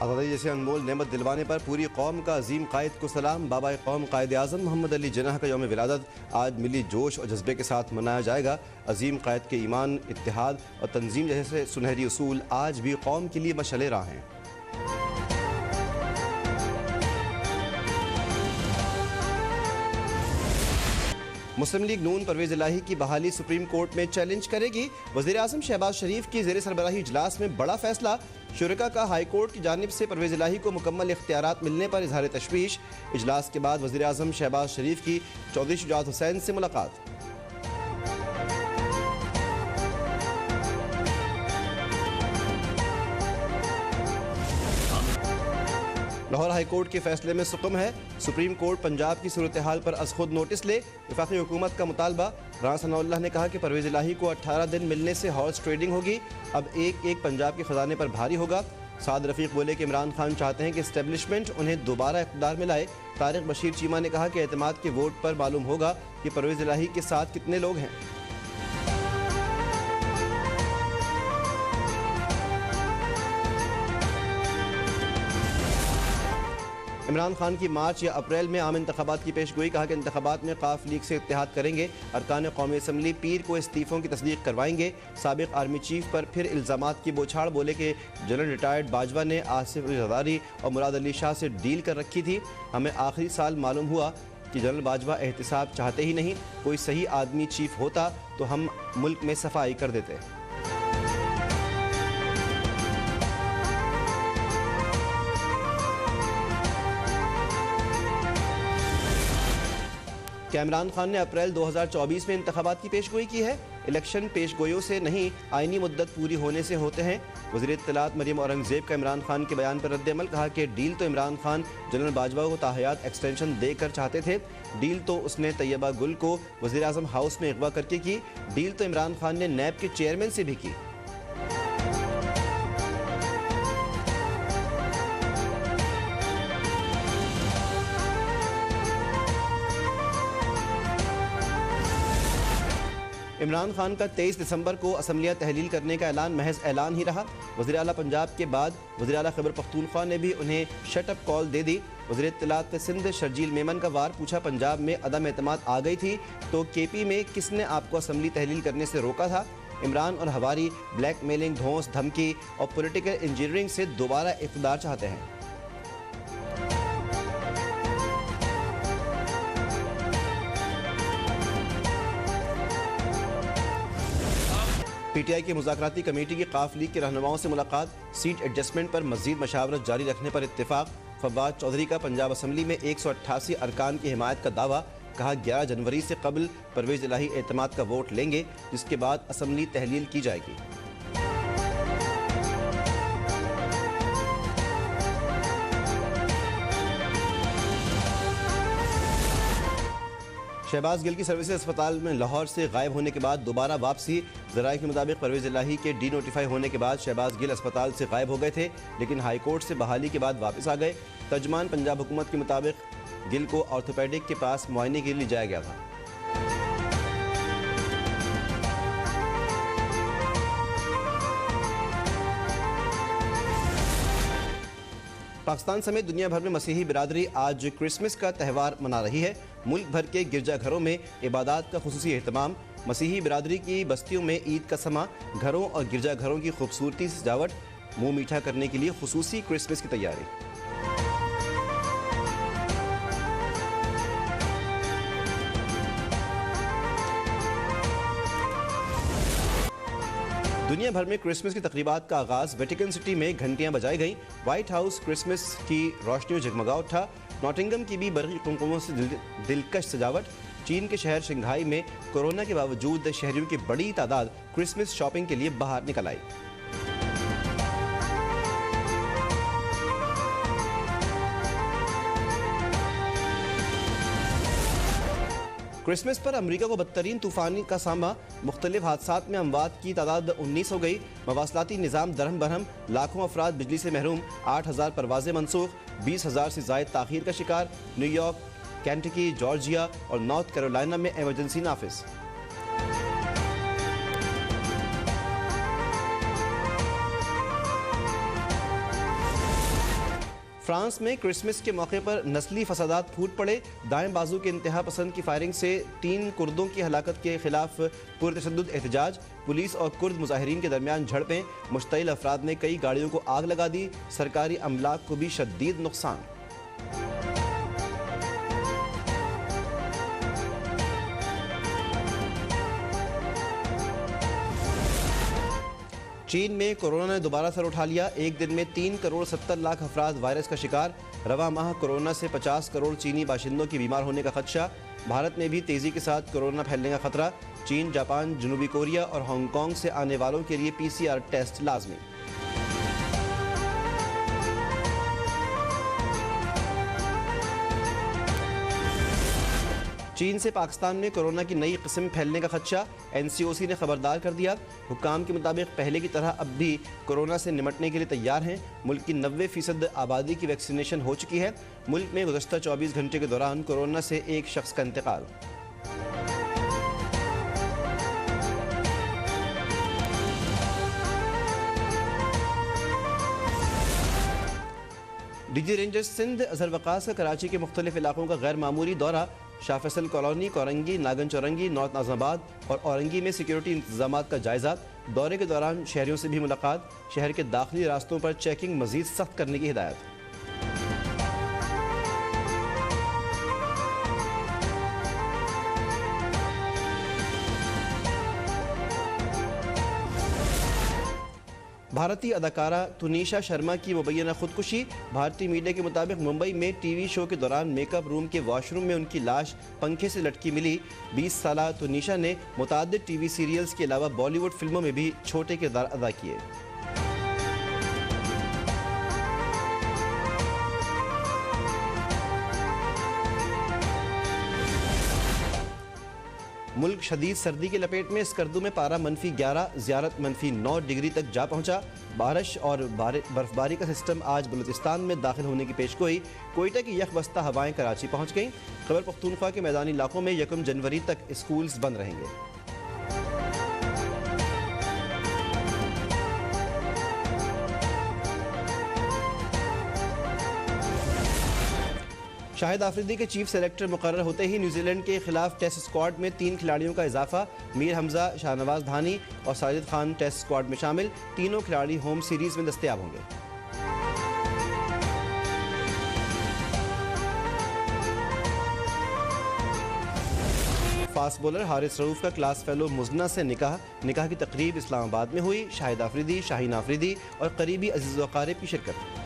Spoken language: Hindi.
आज़ादी जैसे अनमोल नेमत दिलवाने पर पूरी कौम का अजीम कायद को सलाम। बाबा कौम कायद आज़म मोहम्मद अली जिन्नाह का यौम विलादत आज मिली जोश और जज्बे के साथ मनाया जाएगा। अजीम कायद के ईमान, इत्तेहाद और तंजीम जैसे सुनहरी उसूल आज भी कौम के लिए मशअले राह हैं। मुस्लिम लीग नून परवेज़ इलाही की बहाली सुप्रीम कोर्ट में चैलेंज करेगी। वज़ीर आज़म शहबाज शरीफ की ज़ेर सरबराही इजलास में बड़ा फैसला। शुरका का हाई कोर्ट की जानिब से परवेज़ इलाही को मुकम्मल इख्तियारात मिलने पर इजहार तशवीश। इजलास के बाद वज़ीर आज़म शहबाज शरीफ की चौधरी शुजात हुसैन से मुलाकात। लाहौर हाई कोर्ट के फैसले में सुकूम है। सुप्रीम कोर्ट पंजाब की सूरत हाल पर अज खुद नोटिस ले। वफाकी हुकूमत का मुतालबा। राना सनाउल्लाह ने कहा कि परवेज़ इलाही को 18 दिन मिलने से हॉर्स ट्रेडिंग होगी। अब एक एक पंजाब के खजाने पर भारी होगा। साद रफ़ीक बोले कि इमरान खान चाहते हैं कि इस्टेब्लिशमेंट उन्हें दोबारा इक़्तिदार में लाए। तारिक बशीर चीमा ने कहा कि एतमाद के वोट पर मालूम होगा कि परवेज़ इलाही के साथ कितने लोग हैं। इमरान खान की मार्च या अप्रैल में आम इंतखाबात की पेशगोई। कहा कि इंतखाबात में काफ लीग से इत्तेहाद करेंगे। अरकान कौमी असम्बली पीर को इस्तीफ़ों की तस्दीक करवाएंगे। साबिक आर्मी चीफ पर फिर इल्ज़ामात की बौछार। बोले कि जनरल रिटायर्ड बाजवा ने आसिफ जरदारी और मुराद अली शाह से डील कर रखी थी। हमें आखिरी साल मालूम हुआ कि जनरल बाजवा एहतिसाब चाहते ही नहीं। कोई सही आदमी चीफ होता तो हम मुल्क में सफाई कर देते। क्या इमरान खान ने अप्रैल 2024 में इंतखाबात की पेशगोई की है? इलेक्शन पेशगोइयों से नहीं, आईनी मुद्दत पूरी होने से होते हैं। वज़ीर इत्तलात मरियम औरंगज़ेब का इमरान खान के बयान पर रद्द-ए-अमल। कहा कि डील तो इमरान खान जनरल बाजवा को ताहयात एक्सटेंशन देकर चाहते थे। डील तो उसने तैयबा गुल को वज़ीर आज़म हाउस में अगवा करके की। डील तो इमरान खान ने नैब के चेयरमैन से भी की। इमरान खान का 23 दिसंबर को असम्बलियाँ तहलील करने का ऐलान महज ऐलान ही रहा। वज़ीर आला पंजाब के बाद वज़ीर आला खैबर पख्तूनख्वा ने भी उन्हें शट अप कॉल दे दी। वज़ीर इत्तलात सिंध शर्जील मेमन का वार। पूछा, पंजाब में अदम एतमाद आ गई थी तो केपी में किसने आपको असम्बली तहलील करने से रोका था? इमरान और हवारी ब्लैक मेलिंग, धौंस, धमकी और पोलिटिकल इंजीनियरिंग से दोबारा इक़्तिदार चाहते हैं। पीटीआई की मुज़ाकराती कमेटी की काफ लीग के रहनुमाओं से मुलाकात। सीट एडजस्टमेंट पर मज़ीद मशावरत जारी रखने पर इत्तेफाक। फवाद चौधरी का पंजाब असम्बली में 188 अरकान की हिमायत का दावा। कहा 11 जनवरी से कबल परवेज़ इलाही एतमाद का वोट लेंगे, जिसके बाद असम्बली तहलील की जाएगी। शहबाज गिल की सर्विसेज अस्पताल में लाहौर से गायब होने के बाद दोबारा वापसी। ज़राए के मुताबिक परवेज़ इलाही के डी नोटिफाई होने के बाद शहबाज गिल अस्पताल से गायब हो गए थे, लेकिन हाई कोर्ट से बहाली के बाद वापस आ गए। तर्जमान पंजाब हुकूमत के मुताबिक गिल को ऑर्थोपेडिक के पास मुआयने के लिए जाया गया था। पाकिस्तान समेत दुनिया भर में मसीही बिरादरी आज क्रिसमस का त्यौहार मना रही है। मुल्क भर के गिरजाघरों में इबादत का खुसूसी एहतमाम। मसीही बिरादरी की बस्तियों में ईद का समा। घरों और गिरजाघरों की खूबसूरती सजावट। मुंह मीठा करने के लिए खुसूसी क्रिसमस की तैयारी। दुनिया भर में क्रिसमस की तकरीबात का आगाज। वेटिकन सिटी में घंटियां बजाई गईं। व्हाइट हाउस क्रिसमस की रोशनियों जगमगा उठा। नॉटिंगम की भी बरकी कुमकुमों से दिलकश सजावट। चीन के शहर शंघाई में कोरोना के बावजूद शहरियों की बड़ी तादाद क्रिसमस शॉपिंग के लिए बाहर निकल आई। क्रिसमस पर अमरीका को बदतरीन तूफान का सामना। मुख्तलिफ हादसात में अमवात की तादाद 19 हो गई। मवासलाती निज़ाम दरहम बरहम। लाखों अफराद बिजली से महरूम। 8,000 परवाजें मनसूख। 20,000 से ज़ायद ताख़ीर का शिकार। न्यूयॉर्क, केंटकी, जॉर्जिया और नॉर्थ कैरोलिना में एमरजेंसी नाफिज। फ्रांस में क्रिसमस के मौके पर नस्ली फसादात फूट पड़े। दाएं बाजू के इंतहा पसंद की फायरिंग से 3 कुर्दों की हलाकत के खिलाफ पुरतशद्दुद एहतजाज। पुलिस और कुर्द मुजाहिरीन के दरमियान झड़पें। मुश्तइल अफराद ने कई गाड़ियों को आग लगा दी। सरकारी अमलाक को भी शदीद नुकसान। चीन में कोरोना ने दोबारा सर उठा लिया। एक दिन में 3 करोड़ 70 लाख अफराद वायरस का शिकार। रवा माह कोरोना से 50 करोड़ चीनी बाशिंदों की बीमार होने का खदशा। भारत में भी तेज़ी के साथ कोरोना फैलने का खतरा। चीन, जापान, जनूबी कोरिया और हांगकांग से आने वालों के लिए PCR टेस्ट लाजमी। चीन से पाकिस्तान में कोरोना की नई किस्म फैलने का खदशा। NCOC ने खबरदार कर दिया। हुक्काम के मुताबिक पहले की तरह अब भी कोरोना से निमटने के लिए तैयार हैं। मुल्क की 90% आबादी की वैक्सीनेशन हो चुकी है। मुल्क में गुज़श्ता 24 घंटे के दौरान कोरोना से एक शख्स का इंतकाल। DG रेंजर्स सिंध अजहर वकास का कराची के मुख्तलिफ इलाकों का गैर मामूली दौरा। शाह फैसल कॉलोनी, कोरंगी, नागन चौरंगी, नॉर्थ नाज़माबाद और औरंगी में सिक्योरिटी इंतजामात का जायजा। दौरे के दौरान शहरियों से भी मुलाकात। शहर के दाखिली रास्तों पर चेकिंग मजीद सख्त करने की हिदायत। भारतीय अदाकारा तुनीशा शर्मा की मुबैना खुदकुशी। भारतीय मीडिया के मुताबिक मुंबई में TV शो के दौरान मेकअप रूम के वॉशरूम में उनकी लाश पंखे से लटकी मिली। 20 साला तुनीशा ने मुताद्दिद TV सीरियल्स के अलावा बॉलीवुड फिल्मों में भी छोटे किरदार अदा किए। मुल्क शदीद सर्दी की लपेट में। स्कर्दू में पारा -11, ज़ियारत -9 डिग्री तक जा पहुंचा। बारिश और बर्फबारी का सिस्टम आज बलूचिस्तान में दाखिल होने की पेशगोई। कोयटा की यकबस्ता हवाएं कराची पहुंच गईं। खैबर पख्तूनख्वा के मैदानी इलाकों में 1 जनवरी तक स्कूल्स बंद रहेंगे। शाहिद आफरीदी के चीफ सेलेक्टर मुकर्रर होते ही न्यूजीलैंड के खिलाफ टेस्ट स्क्वाड में 3 खिलाड़ियों का इजाफा। मीर हमजा, शाहनवाज धानी और साजिद खान टेस्ट स्क्वाड में शामिल। तीनों खिलाड़ी होम सीरीज में दस्तयाब होंगे। फास्ट बॉलर हारिस रऊफ का क्लास फेलो मुजना से निकाह की तकरीब इस्लामाबाद में हुई। शाहिद आफरीदी, शाहीन आफरीदी और करीबी अजीज़ व अकारिब की शिरकत।